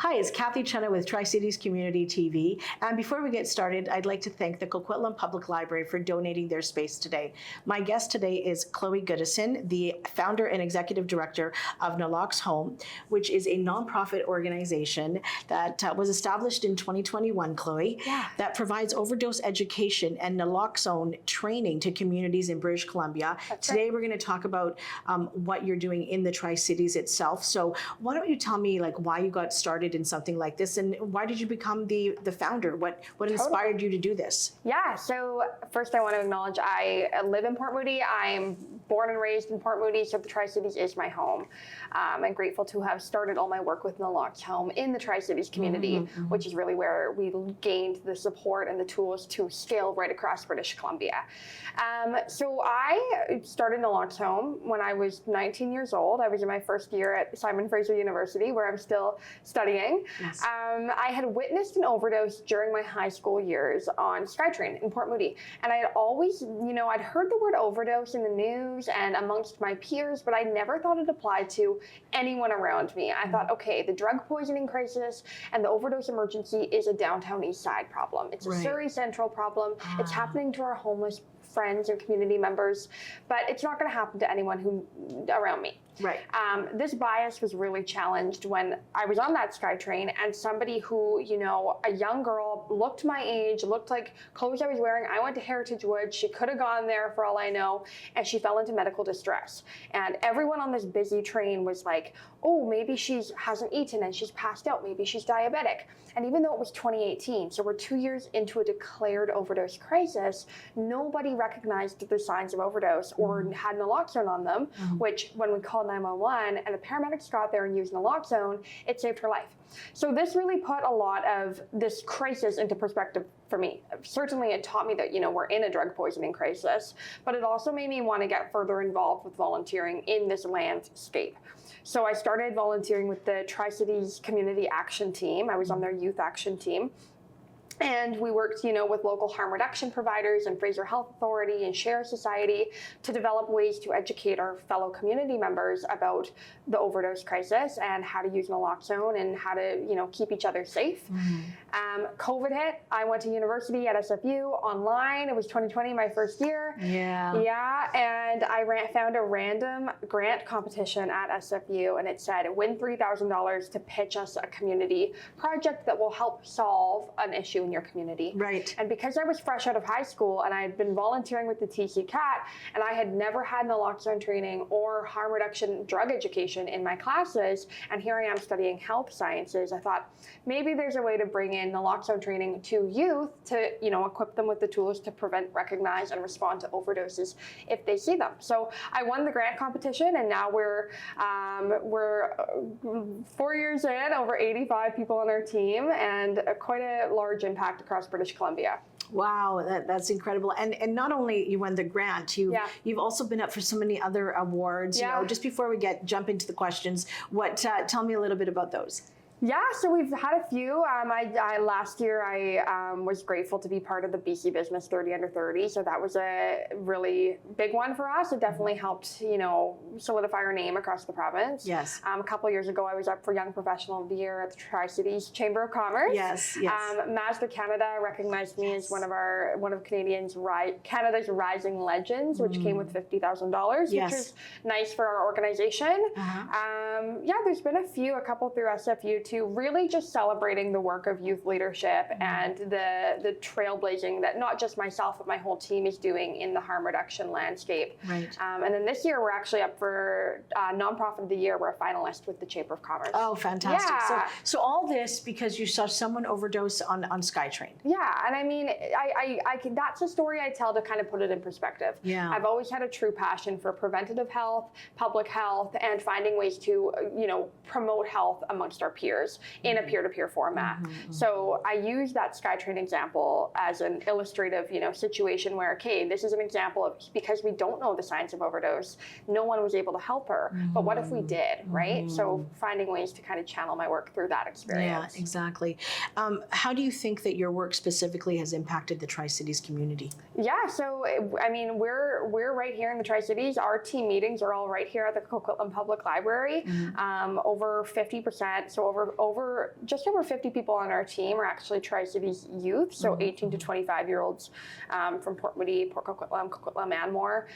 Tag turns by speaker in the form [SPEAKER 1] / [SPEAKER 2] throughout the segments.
[SPEAKER 1] Hi, it's Cathy Cena with Tri-Cities Community TV. And before we get started, I'd like to thank the Coquitlam Public Library for donating their space today. My guest today is Chloe Goodison, the founder and executive director of NaloxHome, which is a nonprofit organization that was established in 2021, Chloe, that provides overdose education and naloxone training to communities in British Columbia. Today, we're going to talk about what you're doing in the Tri-Cities itself. So why don't you tell me why you got started in something like this, and why did you become the founder? What inspired you to do this?
[SPEAKER 2] Yeah, so first I want to acknowledge I live in Port Moody. I'm born and raised in Port Moody, so the Tri-Cities is my home. I'm grateful to have started all my work with NaloxHome in the Tri-Cities community, which is really where we gained the support and the tools to scale right across British Columbia. So I started NaloxHome when I was 19 years old. I was in my first year at Simon Fraser University, where I'm still studying.
[SPEAKER 1] Yes.
[SPEAKER 2] I had witnessed an overdose during my high school years on SkyTrain in Port Moody. And I had always, I'd heard the word overdose in the news and amongst my peers, but I never thought it applied to anyone around me. I thought, okay, the drug poisoning crisis and the overdose emergency is a downtown east side problem. It's a Surrey Central problem. It's happening to our homeless friends and community members, but it's not going to happen to anyone around me.
[SPEAKER 1] Right.
[SPEAKER 2] This bias was really challenged when I was on that SkyTrain, and somebody who, a young girl, looked my age, looked like clothes I was wearing. I went to Heritage Woods. She could have gone there for all I know, and she fell into medical distress. And everyone on this busy train was like, oh, maybe she hasn't eaten and she's passed out. Maybe she's diabetic. And even though it was 2018, so we're 2 years into a declared overdose crisis, nobody recognized the signs of overdose or had naloxone on them, which when we called 911 and the paramedics got there and used naloxone, it saved her life. So this really put a lot of this crisis into perspective for me. Certainly it taught me that, we're in a drug poisoning crisis, but it also made me want to get further involved with volunteering in this landscape. So I started volunteering with the Tri-Cities Community Action Team. I was on their youth action team. And we worked, with local harm reduction providers and Fraser Health Authority and Share Society to develop ways to educate our fellow community members about the overdose crisis and how to use naloxone and how to, keep each other safe. COVID hit. I went to university at SFU online. It was 2020, my first year. Yeah, and I found a random grant competition at SFU, and it said, win $3,000 to pitch us a community project that will help solve an issue in your community.
[SPEAKER 1] Right.
[SPEAKER 2] And because I was fresh out of high school and I had been volunteering with the TC Cat, and I had never had naloxone training or harm reduction drug education in my classes, and here I am studying health sciences, I thought maybe there's a way to bring in naloxone training to youth to, equip them with the tools to prevent, recognize, and respond to overdoses if they see them. So I won the grant competition, and now we're 4 years in, over 85 people on our team, and quite a large impact across British Columbia.
[SPEAKER 1] Wow, that's incredible. And not only you won the grant, you've also been up for so many other awards. Just before we jump into the questions, tell me a little bit about those.
[SPEAKER 2] Yeah, so we've had a few. Last year I was grateful to be part of the BC Business 30 Under 30, so that was a really big one for us. It definitely helped, solidify our name across the province.
[SPEAKER 1] Yes.
[SPEAKER 2] A couple years ago, I was up for Young Professional of the Year at the Tri-Cities Chamber of Commerce.
[SPEAKER 1] Yes.
[SPEAKER 2] Mazda Canada recognized me as one of Canada's rising legends, which came with $50,000, which is nice for our organization. There's been a couple through SFU. To really just celebrating the work of youth leadership and the trailblazing that not just myself but my whole team is doing in the harm reduction landscape.
[SPEAKER 1] Right.
[SPEAKER 2] And then this year we're actually up for Nonprofit of the Year. We're a finalist with the Chamber of Commerce.
[SPEAKER 1] Oh, fantastic!
[SPEAKER 2] Yeah.
[SPEAKER 1] So all this because you saw someone overdose on SkyTrain.
[SPEAKER 2] Yeah, and I mean, I can. That's a story I tell to kind of put it in perspective.
[SPEAKER 1] Yeah.
[SPEAKER 2] I've always had a true passion for preventative health, public health, and finding ways to promote health amongst our peers. educators in a peer-to-peer format. So I use that SkyTrain example as an illustrative, situation where, okay, this is an example of, because we don't know the science of overdose, no one was able to help her. But what if we did, right? So finding ways to kind of channel my work through that experience.
[SPEAKER 1] Yeah, exactly. How do you think that your work specifically has impacted the Tri-Cities community?
[SPEAKER 2] Yeah, so I mean, we're right here in the Tri-Cities. Our team meetings are all right here at the Coquitlam Public Library. Over 50%, so just over 50 people on our team are actually Tri-Cities youth, so 18 to 25-year-olds from Port Moody, Port Coquitlam, and more.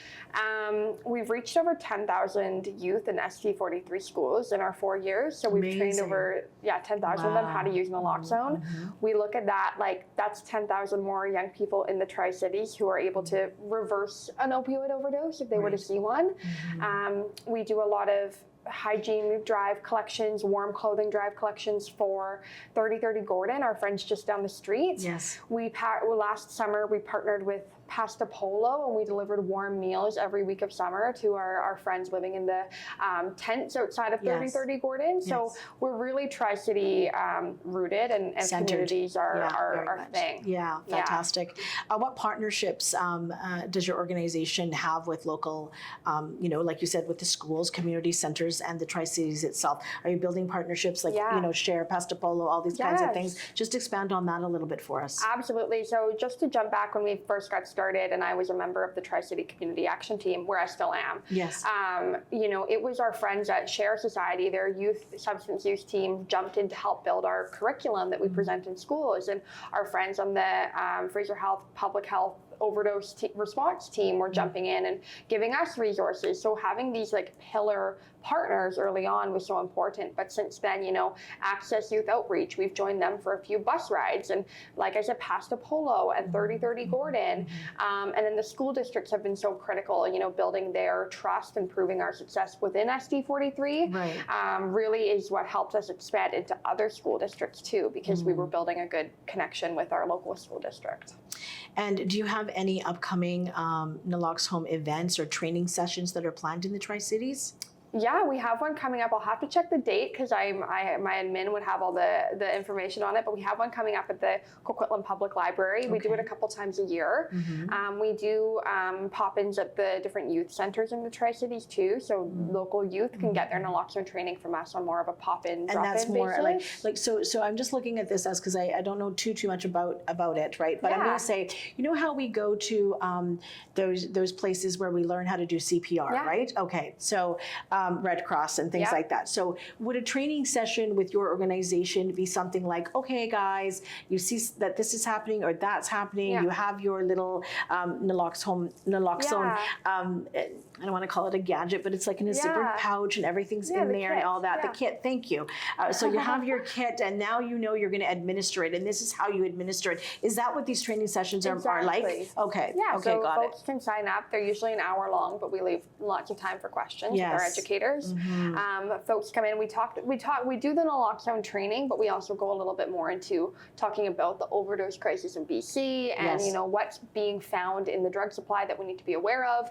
[SPEAKER 2] We've reached over 10,000 youth in ST43 schools in our 4 years. So we've trained over 10,000 of them how to use naloxone. We look at that like that's 10,000 more young people in the Tri-Cities who are able to reverse an opioid overdose if they were to see one. We do a lot of hygiene drive collections, warm clothing drive collections for 3030 Gordon, our friends just down the street.
[SPEAKER 1] Yes.
[SPEAKER 2] Last summer we partnered with Pasta Polo, and we delivered warm meals every week of summer to our friends living in the tents outside of 3030 Gordon. So we're really Tri-City rooted, and communities are our thing.
[SPEAKER 1] Yeah, fantastic. What partnerships does your organization have with local, like you said, with the schools, community centers, and the Tri-Cities itself? Are you building partnerships like, Share, Pasta Polo, all these kinds of things? Just expand on that a little bit for us.
[SPEAKER 2] Absolutely. So just to jump back, when we first got started, and I was a member of the Tri-City Community Action Team, where I still am.
[SPEAKER 1] Yes.
[SPEAKER 2] It was our friends at Share Society, their substance use team, jumped in to help build our curriculum that we present in schools, and our friends on the Fraser Health Public Health overdose response team were jumping in and giving us resources. So having these like pillar partners early on was so important. But since then, Access Youth Outreach, we've joined them for a few bus rides. And like I said, Pasta Polo and 3030 Gordon. And then the school districts have been so critical, building their trust and proving our success within SD43. Really is what helped us expand into other school districts too, because we were building a good connection with our local school district.
[SPEAKER 1] And do you have any upcoming NaloxHome events or training sessions that are planned in the Tri-Cities?
[SPEAKER 2] Yeah, we have one coming up. I'll have to check the date because my admin would have all the information on it. But we have one coming up at the Coquitlam Public Library. We do it a couple times a year. We do pop-ins at the different youth centers in the Tri-Cities too. So local youth can get their naloxone training from us on more of a pop-in, drop-in basis. And that's more
[SPEAKER 1] like so. I'm just looking at this as because I don't know too much about it, right? But I'm going to say, how we go to those places where we learn how to do CPR, right? Okay, so. Red Cross and things like that. So would a training session with your organization be something like, okay, guys, you see that this is happening or that's happening. You have your little naloxone. I don't want to call it a gadget, but it's like in a zippered pouch and everything's in there kit, and all that. The kit, thank you. So you have your kit and now you're going to administer it, and this is how you administer it. Is that what these training sessions are like? Okay.
[SPEAKER 2] Yeah,
[SPEAKER 1] okay,
[SPEAKER 2] so
[SPEAKER 1] got
[SPEAKER 2] folks can sign up. They're usually an hour long, but we leave lots of time for questions with our educators. Folks come in, we do the naloxone training, but we also go a little bit more into talking about the overdose crisis in BC and what's being found in the drug supply that we need to be aware of,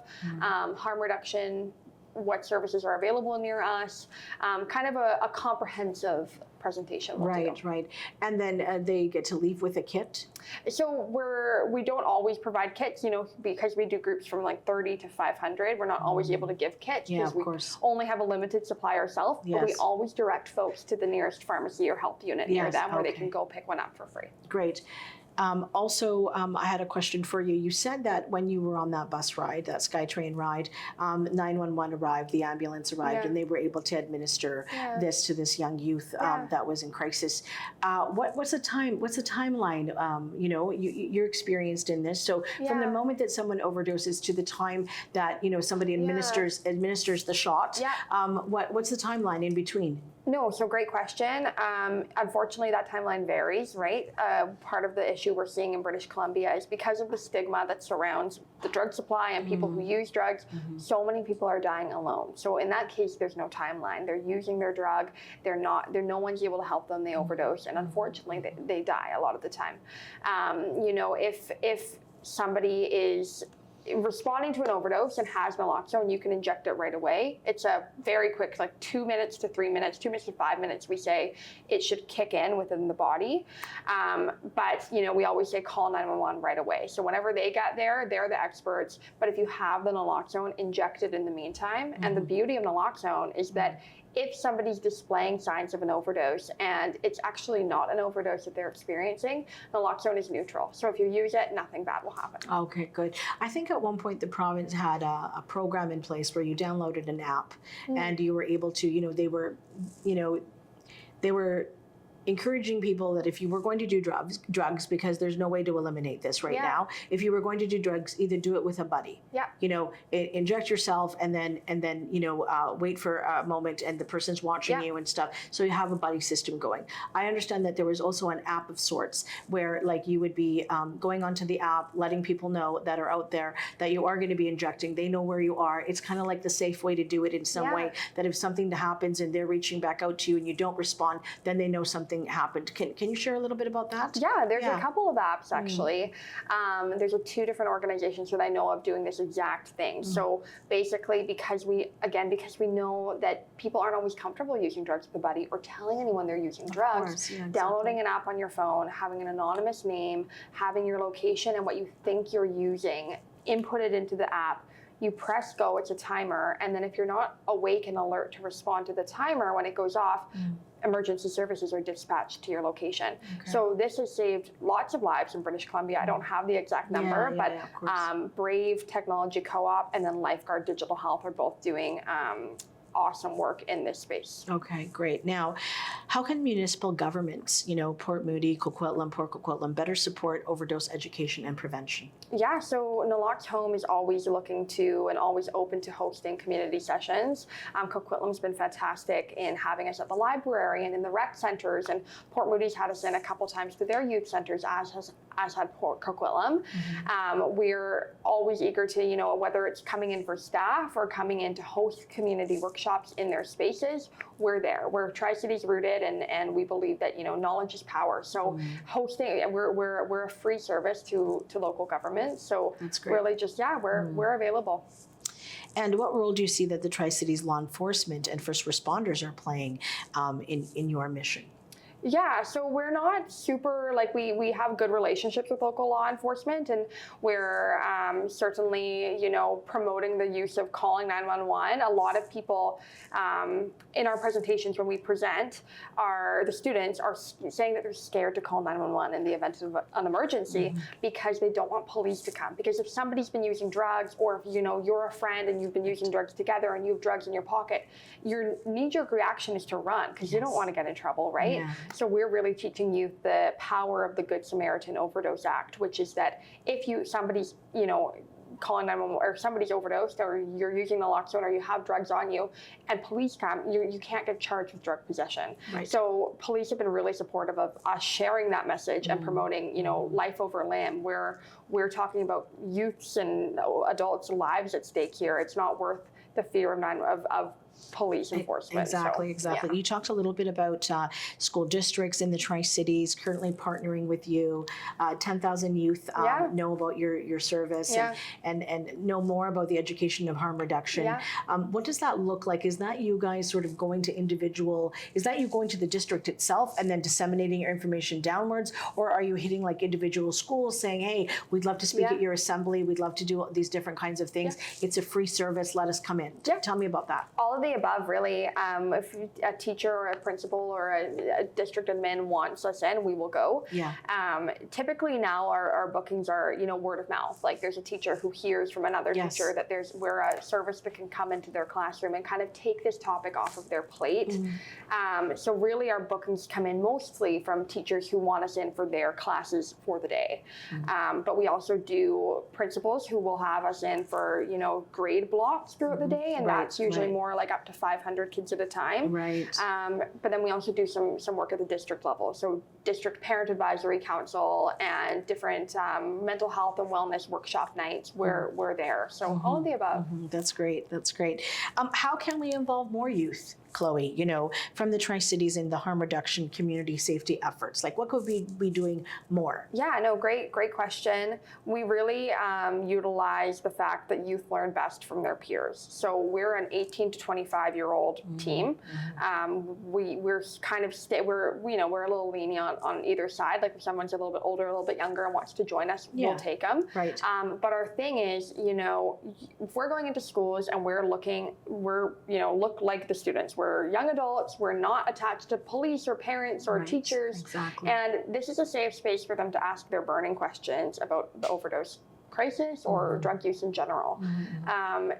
[SPEAKER 2] harm reduction, what services are available near us, kind of a comprehensive presentation.
[SPEAKER 1] Right. And then they get to leave with a kit?
[SPEAKER 2] So we don't always provide kits, because we do groups from like 30 to 500. We're not always able to give kits because we only have a limited supply ourselves, but we always direct folks to the nearest pharmacy or health unit near them where they can go pick one up for free.
[SPEAKER 1] Great. Also, I had a question for you. You said that when you were on that bus ride, that SkyTrain ride, 911 arrived, the ambulance arrived, and they were able to administer this to this young youth that was in crisis. What's the timeline? You're experienced in this. So from the moment that someone overdoses to the time that somebody administers the shot, what's the timeline in between?
[SPEAKER 2] No, so great question. Unfortunately, that timeline varies, right? Part of the issue we're seeing in British Columbia is because of the stigma that surrounds the drug supply and people who use drugs, so many people are dying alone. So in that case, there's no timeline. They're using their drug. No one's able to help them. They overdose, and unfortunately, they die a lot of the time. If somebody is responding to an overdose and has naloxone, you can inject it right away. It's a very quick, like 2 minutes to 3 minutes, 2 minutes to 5 minutes, we say it should kick in within the body. But, you know, we always say call 911 right away. So whenever they get there, they're the experts. But if you have the naloxone, inject it in the meantime. And the beauty of naloxone is that if somebody's displaying signs of an overdose and it's actually not an overdose that they're experiencing, naloxone is neutral. So if you use it, nothing bad will happen.
[SPEAKER 1] Okay, good. I think at one point the province had a program in place where you downloaded an app and you were able to, they were encouraging people that if you were going to do drugs, because there's no way to eliminate this right now. If you were going to do drugs, either do it with a buddy.
[SPEAKER 2] Yeah.
[SPEAKER 1] Inject yourself and then wait for a moment and the person's watching you and stuff. So you have a buddy system going. I understand that there was also an app of sorts where like you would be going onto the app, letting people know that are out there that you are going to be injecting. They know where you are. It's kind of like the safe way to do it in some way, that if something happens and they're reaching back out to you and you don't respond, then they know something happened. Can you share a little bit about that?
[SPEAKER 2] Yeah, there's a couple of apps actually. There's 2 different organizations that I know of doing this exact thing. So basically, because we know that people aren't always comfortable using drugs with a buddy or telling anyone they're using drugs, downloading an app on your phone, having an anonymous name, having your location and what you think you're using, input it into the app. You press go, it's a timer, and then if you're not awake and alert to respond to the timer when it goes off, emergency services are dispatched to your location. So this has saved lots of lives in British Columbia. I don't have the exact number, but Brave Technology Co-op and then Lifeguard Digital Health are both doing awesome work in this space.
[SPEAKER 1] Okay, great. Now, how can municipal governments, Port Moody, Coquitlam, Port Coquitlam, better support overdose education and prevention?
[SPEAKER 2] Yeah, so NaloxHome is always looking to and always open to hosting community sessions. Coquitlam's been fantastic in having us at the library and in the rec centers, and Port Moody's had us in a couple times to their youth centers, as had Port Coquitlam. We're always eager to, whether it's coming in for staff or coming in to host community workshops in their spaces, we're there. We're Tri-Cities rooted, and we believe that knowledge is power. So hosting, we're a free service to local government. So really just we're available.
[SPEAKER 1] And what role do you see that the Tri-Cities law enforcement and first responders are playing in your mission?
[SPEAKER 2] Yeah, so we're not super, we have good relationships with local law enforcement, and we're certainly, promoting the use of calling 911. A lot of people in our presentations when we present, the students are saying that they're scared to call 911 in the event of an emergency because they don't want police to come. Because if somebody's been using drugs, or if you're a friend and you've been using drugs together and you have drugs in your pocket, your knee-jerk reaction is to run because you don't want to get in trouble, right? Yeah. So we're really teaching youth the power of the Good Samaritan Overdose Act, which is that if somebody's calling 911 or somebody's overdosed or you're using naloxone or you have drugs on you and police come, you can't get charged with drug possession. Right. So police have been really supportive of us sharing that message and promoting, life over limb, where we're talking about youths and adults' lives at stake here. It's not worth the fear of police enforcement.
[SPEAKER 1] Exactly. Yeah. You talked a little bit about school districts in the Tri-Cities currently partnering with you. 10,000 youth know about your service and know more about the education of harm reduction. Yeah. What does that look like? Is that you guys sort of going to is that you going to the district itself and then disseminating your information downwards? Or are you hitting individual schools saying, hey, we'd love to speak at your assembly. We'd love to do these different kinds of things. Yeah. It's a free service. Let us come in. Yeah. Tell me about that.
[SPEAKER 2] All of the above, really. If a teacher or a principal or a district admin wants us in, we will go. Yeah. Typically now our bookings are, word of mouth. Like there's a teacher who hears from another teacher that we're a service that can come into their classroom and kind of take this topic off of their plate. So really our bookings come in mostly from teachers who want us in for their classes for the day. But we also do principals who will have us in for, grade blocks throughout the day, and that's usually more like up to 500 kids at a time. Right. But then we also do some work at the district level. So district parent advisory council and different mental health and wellness workshop nights where we're there. So all of the above.
[SPEAKER 1] That's great. How can we involve more youth Chloe, from the Tri-Cities and the harm reduction community safety efforts? Like, what could we be doing more?
[SPEAKER 2] Yeah, no, great question. We really utilize the fact that youth learn best from their peers. So we're an 18 to 25-year-old team. We're kind of we're a little lenient on either side. Like if someone's a little bit older, a little bit younger, and wants to join us, we'll take them.
[SPEAKER 1] Right.
[SPEAKER 2] But our thing is, if we're going into schools and we're look like the students. We're young adults. We're not attached to police or parents or teachers.
[SPEAKER 1] Exactly.
[SPEAKER 2] And this is a safe space for them to ask their burning questions about the overdose crisis or drug use in general.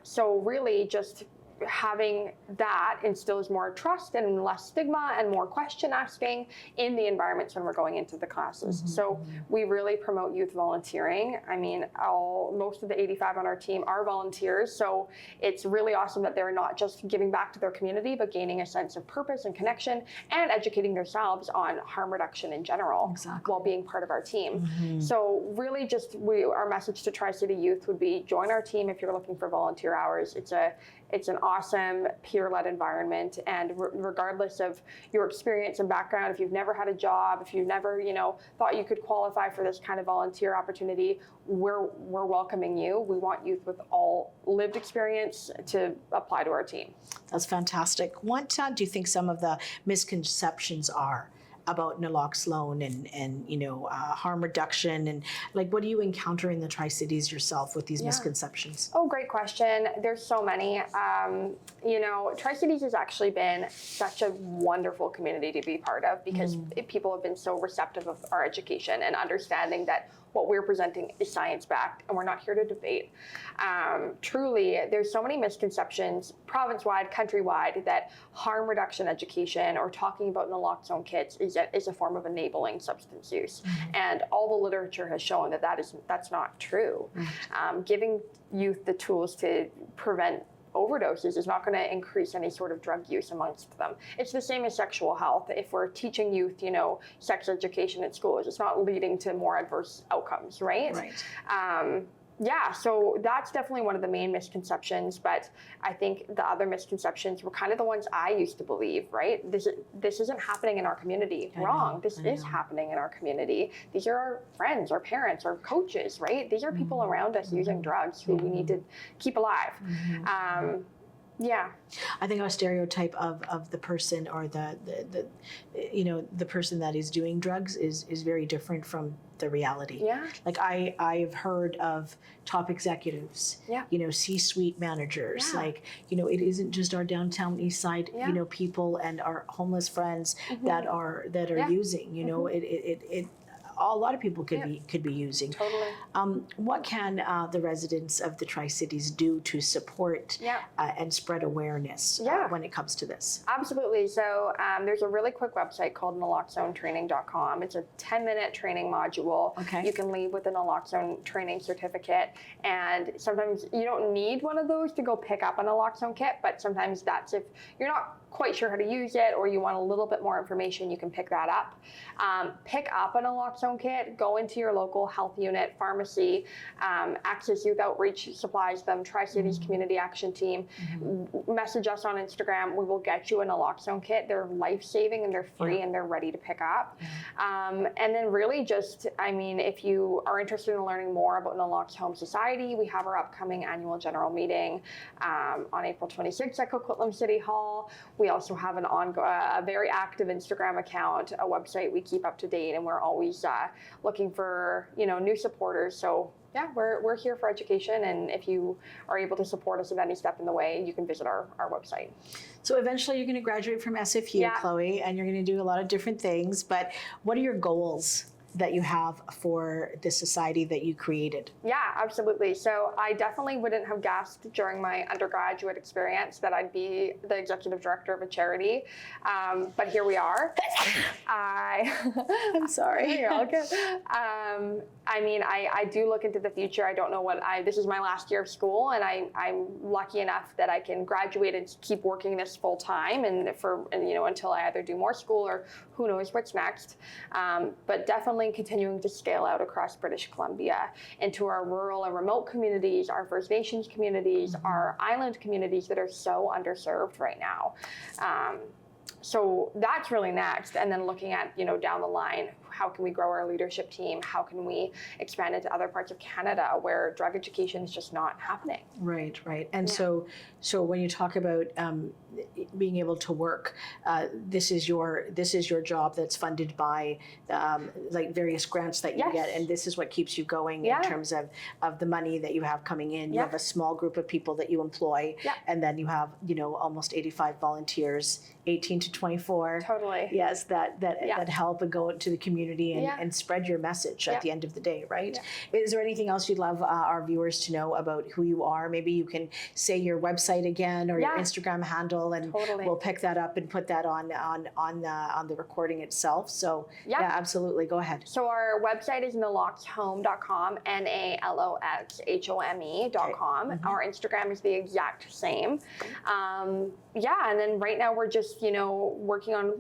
[SPEAKER 2] So really just having that instills more trust and less stigma and more question asking in the environments when we're going into the classes. So we really promote youth volunteering. I mean, most of the 85 on our team are volunteers. So it's really awesome that they're not just giving back to their community, but gaining a sense of purpose and connection and educating themselves on harm reduction in general while being part of our team. So really just our message to Tri-City youth would be join our team if you're looking for volunteer hours. It's an awesome peer-led environment, and regardless of your experience and background, if you've never had a job, if you've never, thought you could qualify for this kind of volunteer opportunity, we're welcoming you. We want youth with all lived experience to apply to our team.
[SPEAKER 1] That's fantastic. What do you think some of the misconceptions are about naloxone and harm reduction, and like what do you encounter in the Tri-Cities yourself with these misconceptions?
[SPEAKER 2] Oh, great question. There's so many. Tri-Cities has actually been such a wonderful community to be part of because people have been so receptive of our education and understanding that what we're presenting is science-backed and we're not here to debate. Truly, there's so many misconceptions province-wide, countrywide, that harm reduction education or talking about naloxone kits is a form of enabling substance use. And all the literature has shown that that's not true. Giving youth the tools to prevent overdoses is not going to increase any sort of drug use amongst them. It's the same as sexual health. If we're teaching youth, sex education at schools, it's not leading to more adverse outcomes, right?
[SPEAKER 1] Right.
[SPEAKER 2] So that's definitely one of the main misconceptions, but I think the other misconceptions were kind of the ones I used to believe, right? This isn't happening in our community. Wrong. This is happening in our community. These are our friends, our parents, our coaches, right? These are people around us using drugs who we need to keep alive.
[SPEAKER 1] I think our stereotype of the person or the person that is doing drugs is very different from the reality. Like I've heard of top executives, C-suite managers, like, it isn't just our downtown east side, people and our homeless friends that are using, a lot of people could be using.
[SPEAKER 2] Totally.
[SPEAKER 1] What can the residents of the Tri-Cities do to support and spread awareness when it comes to this?
[SPEAKER 2] Absolutely. So there's a really quick website called naloxonetraining.com. It's a 10-minute training module.
[SPEAKER 1] Okay.
[SPEAKER 2] You can leave with a naloxone training certificate. And sometimes you don't need one of those to go pick up a naloxone kit, but sometimes that's if you're not quite sure how to use it or you want a little bit more information, you can pick that up. Pick up a naloxone kit, go into your local health unit, pharmacy, Access Youth Outreach supplies them, Tri-Cities Community Action Team. Message us on Instagram. We will get you a naloxone kit. They're life-saving and they're free and they're ready to pick up. And then really just, if you are interested in learning more about NaloxHome Society, we have our upcoming annual general meeting on April 26th at Coquitlam City Hall. We also have a very active Instagram account, a website we keep up to date, and we're always looking for new supporters. So we're here for education, and if you are able to support us at any step in the way, you can visit our website.
[SPEAKER 1] So eventually you're going to graduate from SFU, Chloe, and you're going to do a lot of different things, but what are your goals that you have for the society that you created?
[SPEAKER 2] Yeah, absolutely. So I definitely wouldn't have guessed during my undergraduate experience that I'd be the executive director of a charity, but here we are.
[SPEAKER 1] I'm sorry.
[SPEAKER 2] You're all good. I do look into the future. I don't know this is my last year of school, and I'm lucky enough that I can graduate and keep working this full time and until I either do more school or who knows what's next. But definitely only continuing to scale out across British Columbia into our rural and remote communities, our First Nations communities, our island communities that are so underserved right now. So that's really next. And then looking at, down the line, how can we grow our leadership team? How can we expand into other parts of Canada where drug education is just not happening?
[SPEAKER 1] Right. And so when you talk about being able to work, this is your job that's funded by like various grants that you get, and this is what keeps you going in terms of the money that you have coming in. You have a small group of people that you employ, and then you have almost 85 volunteers, 18 to 24.
[SPEAKER 2] Totally.
[SPEAKER 1] Yes, that help and go to the community and spread your message at the end of the day, right? Is there anything else you'd love our viewers to know about who you are? Maybe you can say your website again or your Instagram handle, and we'll pick that up and put that on the recording itself. So absolutely, go ahead.
[SPEAKER 2] So our website is NaloxHome.com, NaloxHome.com. Our Instagram is the exact same. And then right now we're just working on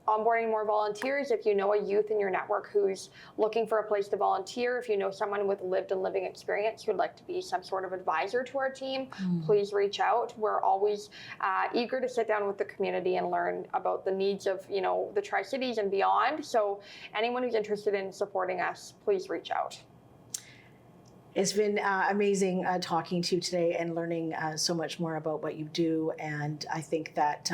[SPEAKER 2] onboarding more volunteers. If you know a youth in your network who's looking for a place to volunteer, if you know someone with lived and living experience who'd like to be some sort of advisor to our team, please reach out. We're always eager to sit down with the community and learn about the needs of the Tri-Cities and beyond. So anyone who's interested in supporting us, please reach out.
[SPEAKER 1] It's been amazing talking to you today and learning so much more about what you do. And I think that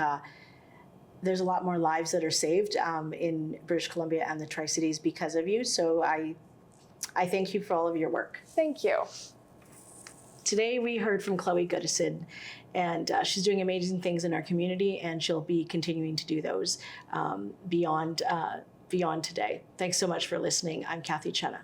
[SPEAKER 1] there's a lot more lives that are saved in British Columbia and the Tri-Cities because of you. So I thank you for all of your work.
[SPEAKER 2] Thank you.
[SPEAKER 1] Today we heard from Chloe Goodison, and she's doing amazing things in our community, and she'll be continuing to do those beyond today. Thanks so much for listening. I'm Cathy Cena.